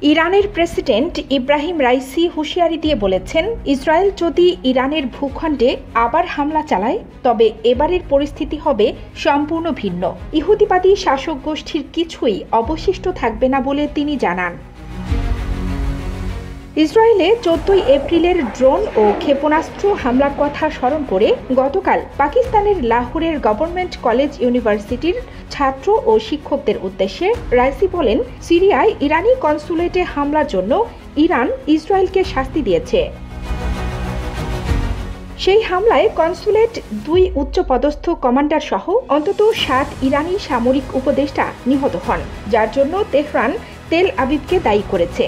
ইরানের president Ebrahim Raisi হুঁশিয়ারি দিয়ে বলেছেন, ইসরায়েল যদি ইরানের ভূখণ্ডে আবার হামলা চালায় তবে এবারের পরিস্থিতি হবে সম্পূর্ণ ভিন্ন। ইহুদিবাদী শাসক গোষ্ঠীর কিছুই অবশিষ্ট থাকবে না বলে তিনি জানান। ইসরায়েলে 14 এপ্রিলের ড্রোন ও ক্ষেপণাস্ত্র হামলার কথা স্মরণ করে গতকাল পাকিস্তানের লাহোরের গভর্নমেন্ট কলেজ ইউনিভার্সিটির ছাত্র ও শিক্ষকদের উদ্দেশ্যে রাইসি বলেন, সিরিয়ায় ইরানি কনসুলেটে হামলার জন্য ইরান ইসরায়েলকে শাস্তি দিয়েছে। সেই হামলায় কনসুলেট 2 উচ্চপদস্থ কমান্ডার সহ অন্তত 7 ইরানি সামরিক উপদেষ্টা নিহত হন, যার জন্য তেহরান তেল আবিবকে দায়ী করেছে।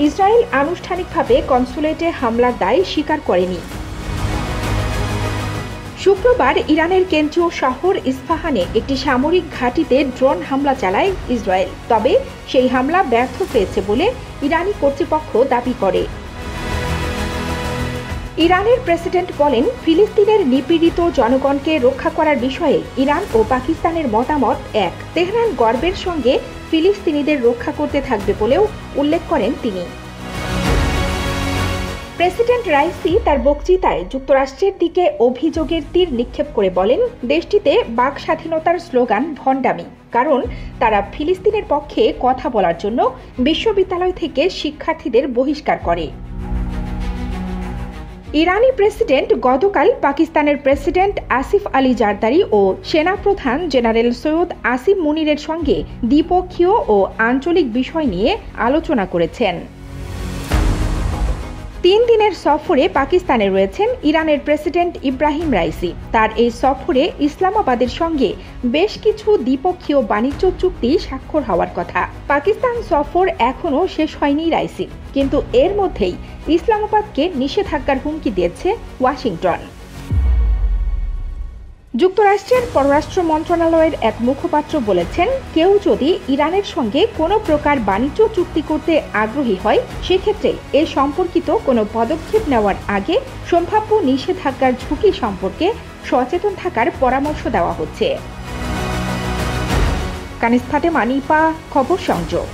ইসরায়েল আনুষ্ঠানিকভাবে কনসুলেটে হামলার দায় স্বীকার করেনি। শুক্রবার ইরানের কেন্দ্রীয় শহর ইস্পাহানে একটি সামরিক ঘাঁটিতে ড্রোন হামলা চালায় ইসরায়েল, তবে সেই হামলা ব্যর্থ হয়েছে বলে ইরানি কর্তৃপক্ষ দাবি করে। ইরানের প্রেসিডেন্ট বলেন, ফিলিস্তিনের নিপীড়িত জনগণকে রক্ষা করার বিষয়ে ইরান ও পাকিস্তানের মতামত এক। তেহরান গর্বের সঙ্গে ফিলিস্তিনিদের রক্ষা করতে থাকবে বলেও উল্লেখ করেন তিনি। প্রেসিডেন্ট রাইসি তার বক্তৃতায় যুক্তরাষ্ট্রের দিকে অভিযোগের তীর নিক্ষেপ করে বলেন, দেশটিতে বাক স্বাধীনতার স্লোগান ভণ্ডামি, কারণ তারা ফিলিস্তিনের পক্ষে কথা বলার জন্য বিশ্ববিদ্যালয় থেকে শিক্ষার্থীদের বহিষ্কার করে। ইরানি প্রেসিডেন্ট গতকাল পাকিস্তানের প্রেসিডেন্ট আসিফ আলী জারদারি ও সেনাপ্রধান জেনারেল সৈয়দ আসিম মুনিরের সঙ্গে দ্বিপক্ষীয় ও আঞ্চলিক বিষয় নিয়ে আলোচনা করেছেন। 3 দিনের সফরে পাকিস্তানে রয়েছেন ইরানের প্রেসিডেন্ট ইব্রাহিম রাইসি। তার এই সফরে ইসলামাবাদের সঙ্গে বেশ কিছু দ্বিপক্ষীয় বাণিজ্য চুক্তি স্বাক্ষর হওয়ার কথা। পাকিস্তান সফর এখনও শেষ হয়নি রাইসির, কিন্তু এর মধ্যেই ইসলামাবাদকে নিষেধাজ্ঞার হুমকি দিয়েছে ওয়াশিংটন। যুক্তরাষ্ট্রের পররাষ্ট্র মন্ত্রণালয়ের এক মুখপাত্র বলেছেন, কেউ যদি ইরানের সঙ্গে কোনো প্রকার বাণিজ্য চুক্তি করতে আগ্রহী হয়, সেক্ষেত্রে এ সম্পর্কিত কোনো পদক্ষেপ নেওয়ার আগে সম্ভাব্য নিষেধাজ্ঞার ঝুঁকি সম্পর্কে সচেতন থাকার পরামর্শ দেওয়া হচ্ছে। কানিজ ফাতেমা, নিপা, খবর সংযোগ।